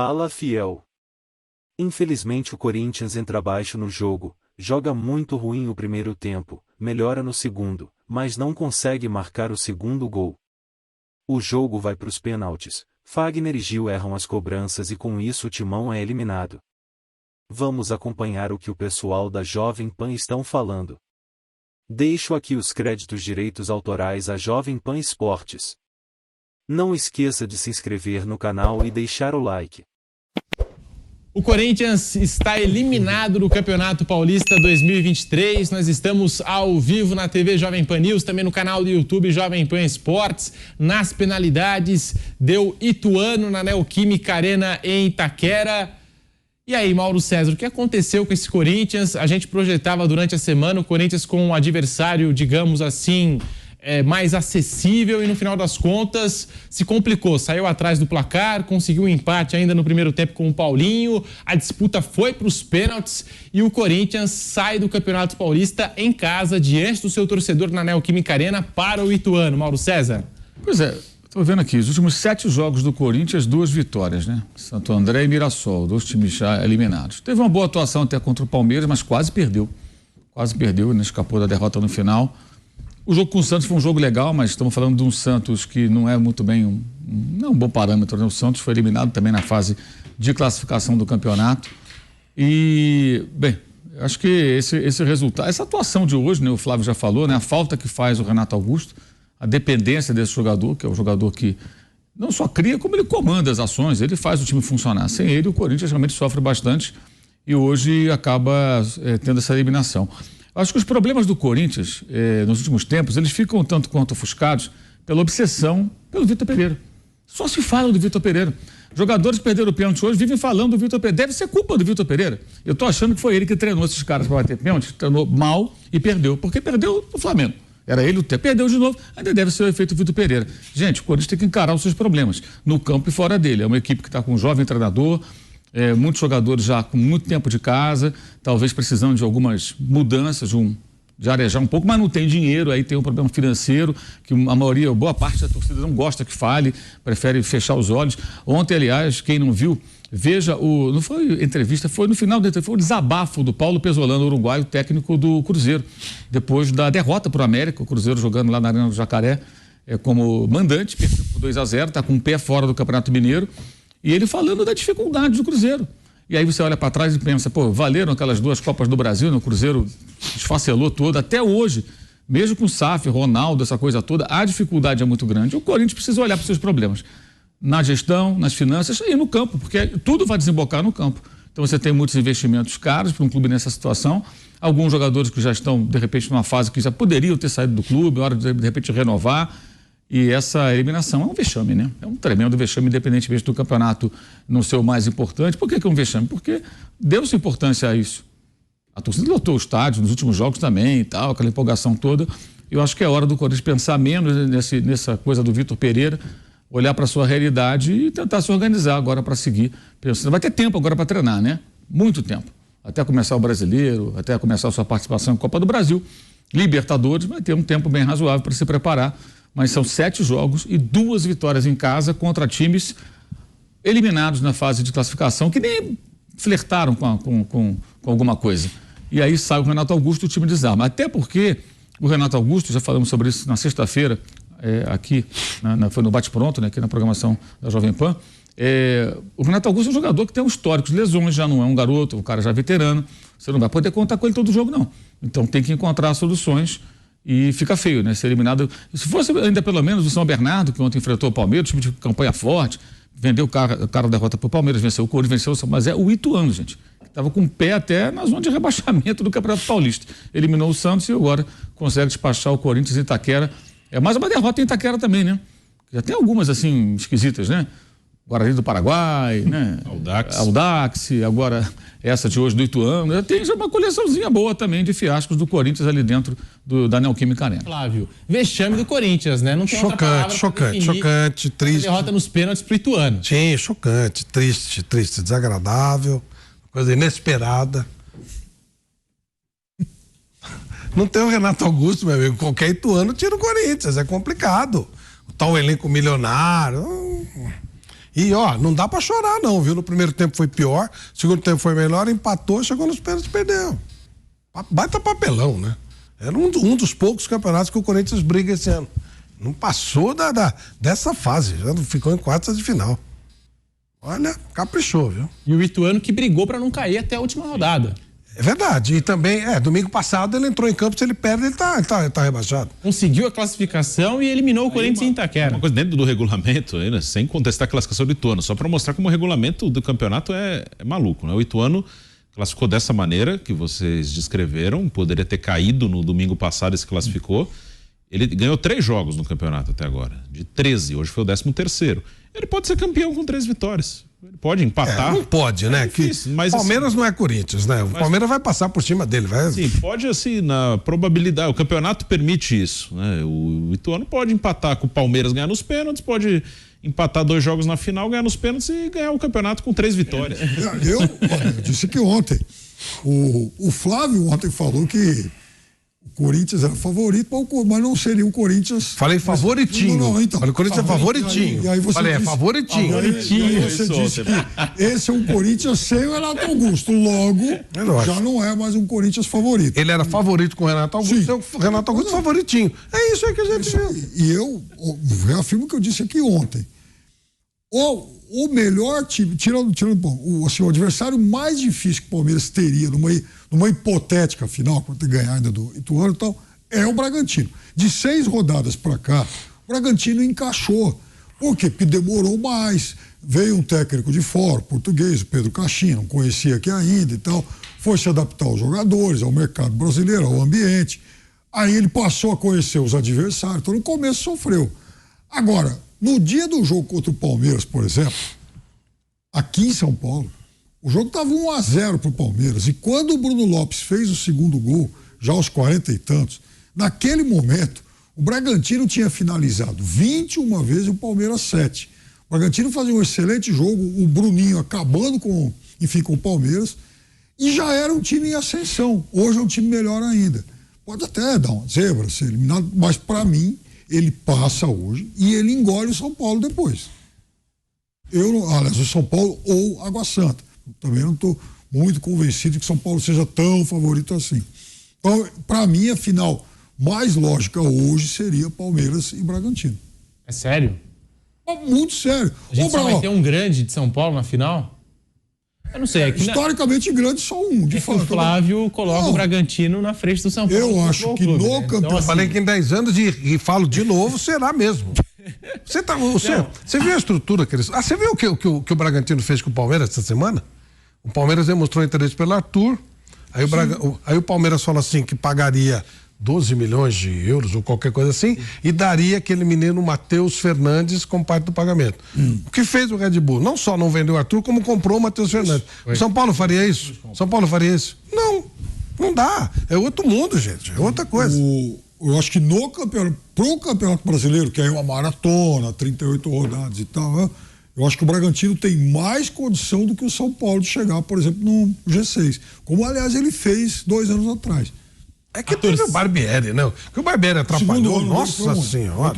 Fala, fiel. Infelizmente o Corinthians entra abaixo no jogo, joga muito ruim o primeiro tempo, melhora no segundo, mas não consegue marcar o segundo gol. O jogo vai para os pênaltis, Fagner e Gil erram as cobranças e com isso o Timão é eliminado. Vamos acompanhar o que o pessoal da Jovem Pan estão falando. Deixo aqui os créditos direitos autorais à Jovem Pan Esportes. Não esqueça de se inscrever no canal e deixar o like. O Corinthians está eliminado do Campeonato Paulista 2023. Nós estamos ao vivo na TV Jovem Pan News, também no canal do YouTube Jovem Pan Esportes. Nas penalidades, deu Ituano na Neoquímica Arena em Itaquera. E aí, Mauro César, o que aconteceu com esse Corinthians? A gente projetava durante a semana o Corinthians com um adversário, digamos assim, mais acessível e no final das contas se complicou, saiu atrás do placar, conseguiu um empate ainda no primeiro tempo com o Paulinho, a disputa foi para os pênaltis e o Corinthians sai do Campeonato Paulista em casa, diante do seu torcedor na Neoquímica Arena para o Ituano. Mauro César. Pois é, estou vendo aqui, os últimos 7 jogos do Corinthians, 2 vitórias, né? Santo André e Mirassol, 2 times já eliminados. Teve uma boa atuação até contra o Palmeiras, mas quase perdeu, né? Escapou da derrota no final. O jogo com o Santos foi um jogo legal, mas estamos falando de um Santos que não é muito bem, não é um bom parâmetro, né? O Santos foi eliminado também na fase de classificação do campeonato. E, bem, acho que esse resultado, essa atuação de hoje, né? O Flávio já falou, né? A falta que faz o Renato Augusto, a dependência desse jogador, que é o jogador que não só cria, como ele comanda as ações, ele faz o time funcionar. Sem ele, o Corinthians realmente sofre bastante e hoje acaba tendo essa eliminação. Acho que os problemas do Corinthians, nos últimos tempos, eles ficam tanto quanto ofuscados pela obsessão pelo Vitor Pereira. Só se fala do Vitor Pereira. Jogadores que perderam o pênalti hoje vivem falando do Vitor Pereira. Deve ser culpa do Vitor Pereira. Eu tô achando que foi ele que treinou esses caras para bater pênalti, treinou mal e perdeu. Porque perdeu no Flamengo. Era ele o tempo. Perdeu de novo, ainda deve ser o efeito Vitor Pereira. Gente, o Corinthians tem que encarar os seus problemas, no campo e fora dele. É uma equipe que está com um jovem treinador, muitos jogadores já com muito tempo de casa, talvez precisando de algumas mudanças, de arejar um pouco, mas não tem dinheiro, aí tem um problema financeiro, que a maioria, boa parte da torcida não gosta que fale, prefere fechar os olhos. Ontem, aliás, quem não viu, veja não foi entrevista, foi no final da entrevista, foi o desabafo do Paulo Pesolano, uruguaio, técnico do Cruzeiro, depois da derrota para o América, o Cruzeiro jogando lá na Arena do Jacaré, como mandante, perdeu por 2-0, está com um pé fora do Campeonato Mineiro, e ele falando da dificuldade do Cruzeiro. E aí você olha para trás e pensa, valeram aquelas 2 Copas do Brasil, o Cruzeiro esfacelou todo, até hoje, mesmo com o SAF, Ronaldo, essa coisa toda, a dificuldade é muito grande. O Corinthians precisa olhar para os seus problemas, na gestão, nas finanças e no campo, porque tudo vai desembocar no campo. Então você tem muitos investimentos caros para um clube nessa situação, alguns jogadores que já estão, de repente, numa fase que já poderiam ter saído do clube, hora de repente renovar. E essa eliminação é um vexame, né? É um tremendo vexame, independentemente do campeonato não ser o mais importante. Por que é um vexame? Porque deu-se importância a isso. A torcida lotou o estádio nos últimos jogos também e tal, aquela empolgação toda. Eu acho que é hora do Corinthians pensar menos nessa coisa do Vitor Pereira, olhar para a sua realidade e tentar se organizar agora para seguir pensando. Vai ter tempo agora para treinar, né? Muito tempo. Até começar o Brasileiro, até começar a sua participação em Copa do Brasil. Libertadores, vai ter um tempo bem razoável para se preparar. Mas são 7 jogos e 2 vitórias em casa contra times eliminados na fase de classificação, que nem flertaram com alguma coisa. E aí sai o Renato Augusto, o time desarma. Até porque o Renato Augusto, já falamos sobre isso na sexta-feira, aqui, foi no Bate Pronto, né, aqui na programação da Jovem Pan. O Renato Augusto é um jogador que tem um histórico de lesões, já não é um garoto, um cara já veterano. Você não vai poder contar com ele todo jogo, não. Então tem que encontrar soluções. E fica feio, né? Ser eliminado. Se fosse ainda pelo menos o São Bernardo, que ontem enfrentou o Palmeiras, time de campanha forte, vendeu o cara da derrota para o Palmeiras, venceu o Corinthians, venceu, mas é o Ituano, gente, que estava com o pé até na zona de rebaixamento do Campeonato Paulista. Eliminou o Santos e agora consegue despachar o Corinthians em Itaquera. É mais uma derrota em Itaquera também, né? Já tem algumas assim esquisitas, né? Guarani do Paraguai, né? Audax, agora essa de hoje do Ituano. Tem já uma coleçãozinha boa também de fiascos do Corinthians ali dentro da Neoquímica Arena. Flávio, vexame do Corinthians, né? Não tem chocante, triste. Derrota nos pênaltis pro Ituano. Sim, chocante, triste, desagradável, coisa inesperada. Não tem o Renato Augusto, meu amigo, qualquer Ituano tira o Corinthians, é complicado. Tá um elenco milionário. E, não dá pra chorar não, viu? No primeiro tempo foi pior, segundo tempo foi melhor, empatou, chegou nos pênaltis e perdeu. Baita papelão, né? Era um dos poucos campeonatos que o Corinthians briga esse ano. Não passou dessa fase, já ficou em quartas de final. Olha, caprichou, viu? E o Ituano que brigou pra não cair até a última rodada. É verdade, e também, domingo passado ele entrou em campo, se ele perde, ele tá rebaixado. Conseguiu a classificação e eliminou o Corinthians em Itaquera. Uma coisa dentro do regulamento, aí, né, sem contestar a classificação do Ituano, só para mostrar como o regulamento do campeonato é maluco, né? O Ituano classificou dessa maneira que vocês descreveram, poderia ter caído no domingo passado e se classificou. Ele ganhou 3 jogos no campeonato até agora, de 13, hoje foi o 13º. Ele pode ser campeão com 3 vitórias. Ele pode empatar. Não pode, né? Difícil, mas Palmeiras assim, não é Corinthians, né? O Palmeiras vai passar por cima dele, vai. Sim, pode assim, na probabilidade, o campeonato permite isso, né? O Ituano pode empatar com o Palmeiras, ganhar nos pênaltis, pode empatar 2 jogos na final, ganhar nos pênaltis e ganhar o campeonato com 3 vitórias. Eu disse que ontem, o Flávio ontem falou que o Corinthians era favorito, mas não seria o Corinthians. Falei favoritinho. Não, então. Falei, o Corinthians é favoritinho. E aí você falei, disse, favoritinho. E aí você disse que esse é um Corinthians sem o Renato Augusto. Logo, já não é mais um Corinthians favorito. Ele era favorito com o Renato Augusto, então o Renato Augusto favoritinho. É isso aí que a gente viu. E eu reafirmo que eu disse aqui ontem. O melhor time, tirando o adversário mais difícil que o Palmeiras teria numa hipotética final, quando ter ganhar ainda do Ituano e tal, é o Bragantino. De 6 rodadas para cá, o Bragantino encaixou. Por quê? Porque demorou mais. Veio um técnico de fora, português, o Pedro Caixinha, não conhecia aqui ainda e tal. Foi se adaptar aos jogadores, ao mercado brasileiro, ao ambiente. Aí ele passou a conhecer os adversários. Então no começo sofreu. Agora, no dia do jogo contra o Palmeiras, por exemplo, aqui em São Paulo, o jogo estava 1-0 para o Palmeiras. E quando o Bruno Lopes fez o segundo gol, já aos 40 e tantos, naquele momento, o Bragantino tinha finalizado 21 vezes e o Palmeiras 7. O Bragantino fazia um excelente jogo, o Bruninho acabando com o Palmeiras, e já era um time em ascensão. Hoje é um time melhor ainda. Pode até dar uma zebra, ser eliminado, mas para mim, ele passa hoje e ele engole o São Paulo depois. Aliás, o São Paulo ou Água Santa. Também não estou muito convencido de que São Paulo seja tão favorito assim. Então, para mim, a final mais lógica hoje seria Palmeiras e Bragantino. É sério? Muito sério. A gente só vai ter um grande de São Paulo na final? Eu não sei. Aqui historicamente grande, só um, de fato. O Flávio coloca o Bragantino na frente do São Paulo. Eu acho que no campeonato. Então, falei que em 10 anos e falo de novo, será mesmo. Você viu a estrutura que eles. Você viu o que o Bragantino fez com o Palmeiras essa semana? O Palmeiras demonstrou interesse pelo Arthur. Aí o Palmeiras falou assim que pagaria 12 milhões de euros ou qualquer coisa assim e daria aquele menino Matheus Fernandes como parte do pagamento. O que fez o Red Bull? Não só não vendeu o Arthur, como comprou o Matheus Fernandes. O São Paulo faria isso? São Paulo faria isso? Não dá. É outro mundo, gente. É outra coisa. Eu acho que pro Campeonato Brasileiro, que é uma maratona, 38 rodadas e tal, eu acho que o Bragantino tem mais condição do que o São Paulo de chegar, por exemplo, no G6. Como, aliás, ele fez 2 anos atrás. É que teve o Barbieri, né? Que o Barbieri atrapalhou. Nossa Senhora.